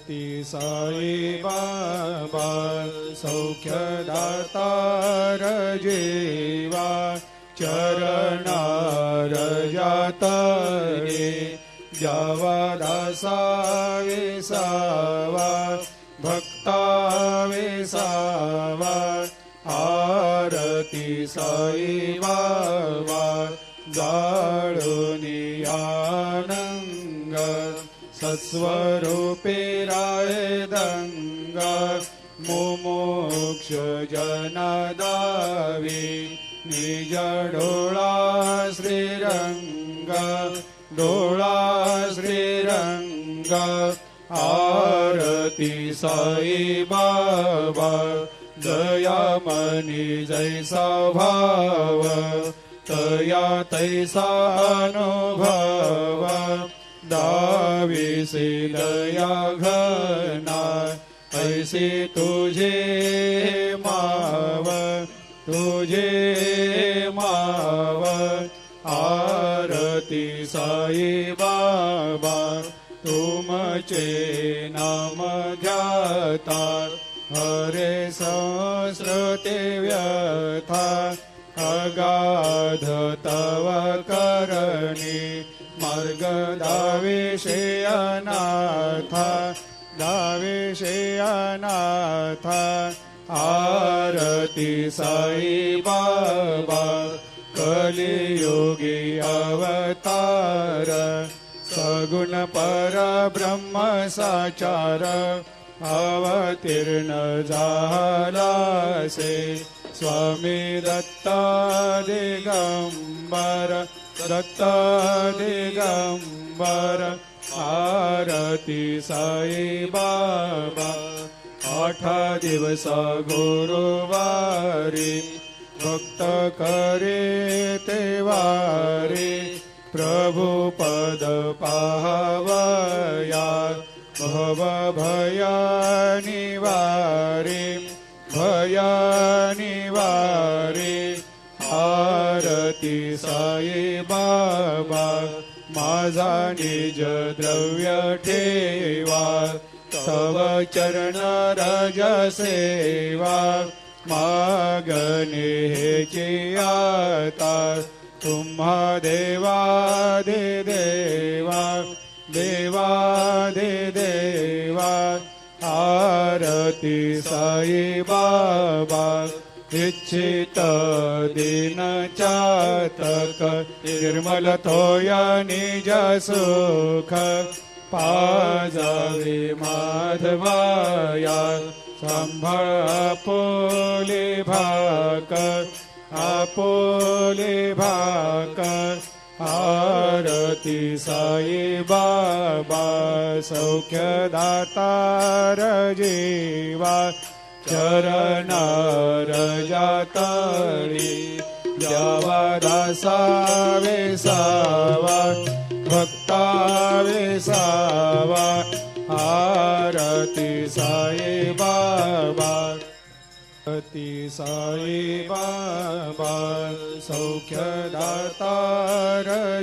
ती साई बाबा सौख्यदातार जीवा चरणार जातरे जावा दासा विसावा भक्ता विसावा आरती साई बाबा जाळुनी आनंग सत्स्वरूपे राय दंग मुमुक्ष जनदावी निज डोळा श्रीरंग डोळा श्रीरंग आरती साई बाबा दयामनी जैसा भाव तया तैसा अनुभव दाविसे दया घना ऐसे तुझे माव तुझे माव आरती साई बाबा तुमचे नाम ध्याता हरे संस्कृते व्यथा अगाध तव करणी मार्ग दाविषे अनाथा दाविषे अनाथा आरती साई बाबा कलियुगी अवतार सगुण परब्रह्म साचार अवतीर्ण झालासे स्वामी दत्त दिगंबर दत्त दिगंबर आरती साई बाबा 8 दिवस गुरुवारी भक्त करे तेवारी प्रभु पद पाहवया भव भया निवारी भया निवारी आरती साई बाबा माझा निज द्रव्य ठेवा तव चरण रज सेवा मागणे हेची आता तुम्हा देवादि देवा देवादि देवा आरती साई बाबा इच्छित दिन चातक निर्मल थोया निज सुख पाजावे माधवाया सांभाळ आपोले भाक आरती साई बाबा सौख्यदातार जीवा चरणार जातळी द्यावा दासा विसावा भक्ता विसावा आरती साई बाबा आरती साई बाबा सौख्यदातार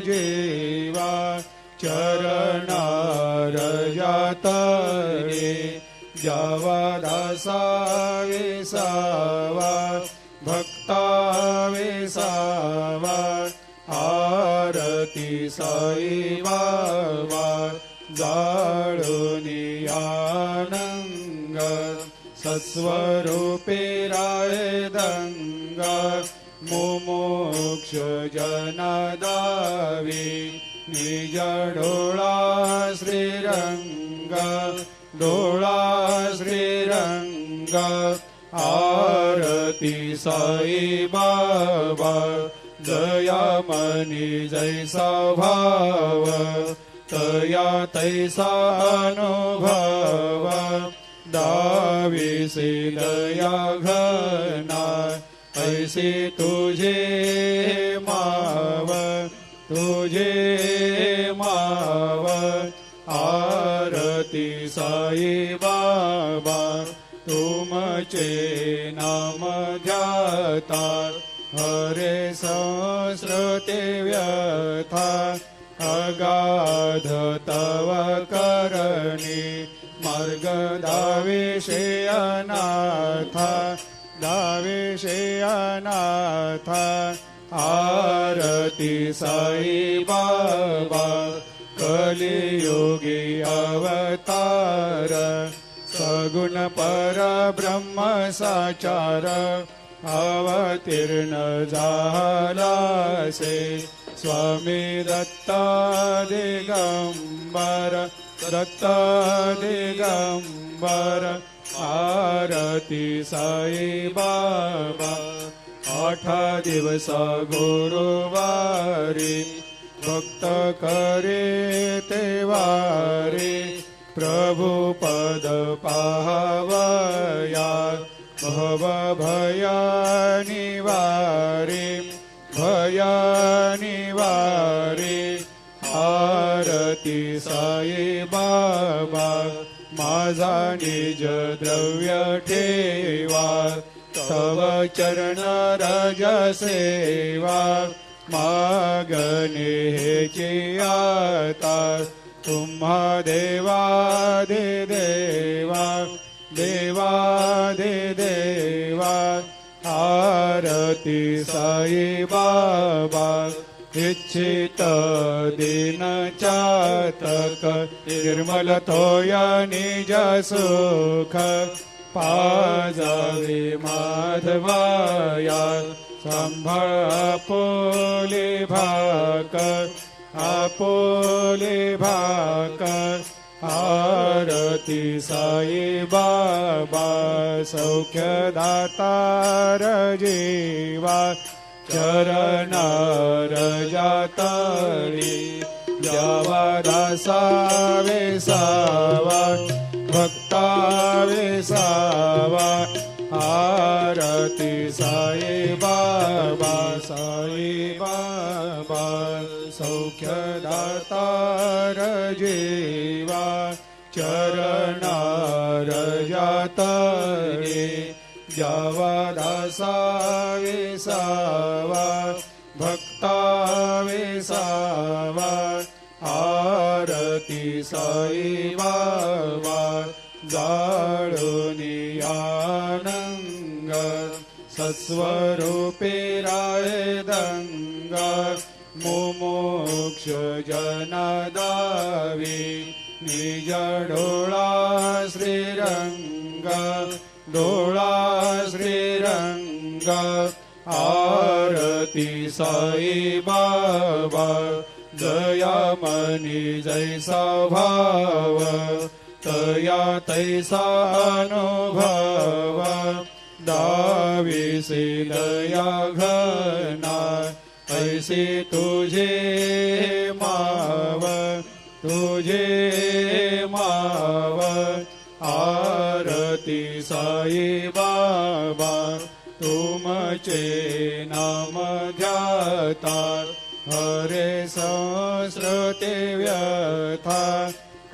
जीवा चरणार जातळे जावा दासा विसावा भक्ता विसावा आरती साई बाबा जाळुनी आनंग सत्स्वरूपे राय दंग मुमुक्ष जनदावी निज डोळा श्रीरंग डोळा श्रीरंग आरती साई बाबा दयामनी जैसा भाव तया तैसा अनुभव दाविसे दया घना ऐसे तुझे माव तुझे माव आरती साई बाबा तुमचे नाम ध्याता हरे संस्कृते व्यथा अगाध तव करणी मार्ग दावेशे अनाथा दावेशे अनाथा आरती साई बाबा कलियुगी अवतार सगुण परब्रह्म साचार अवतीर्ण झालासे स्वामी दत्ता दिगंबर दत्ता दिगंबर आरती साई बाबा 8 दिवस गुरुवारी भक्त करे ते वारी प्रभु पद पाहवया भव भया निवारी भया निवारी आरती साई बाबा माझा निज द्रव्य ठेवा तव चरण रज सेवा मागणे हेची आता तुम्हा देवा दे देवा देवा दे देवा आरती साई बाबा इच्छित दिन चातक निर्मल तोया निज सुख पाजावे माधवाया सांभाळ आपोले भाकर आरती साई बाबा सौख्य दातार जीवा चरणार जातळी जावा दासा वेसावा भक्ता वेसावा आरती साई बाबा सौख्य दातार जीवा चरणार जातळे जावा दासा वेसावा भक्ता वेसावा आरती साई बाबा जाळूनी आनंग सस्वरूपे राय दंग मुमुक्ष जनदावी निज डोळा श्रीरंग डोळा श्रीरंग आरती साई बाबा जया मनी जैसा भाव तया तैसा अनुभव दाविसे दया घना ऐसे तुझे माव आरती साई बाबा तुमचे नाम ध्याता हरे संस्कृते व्यथा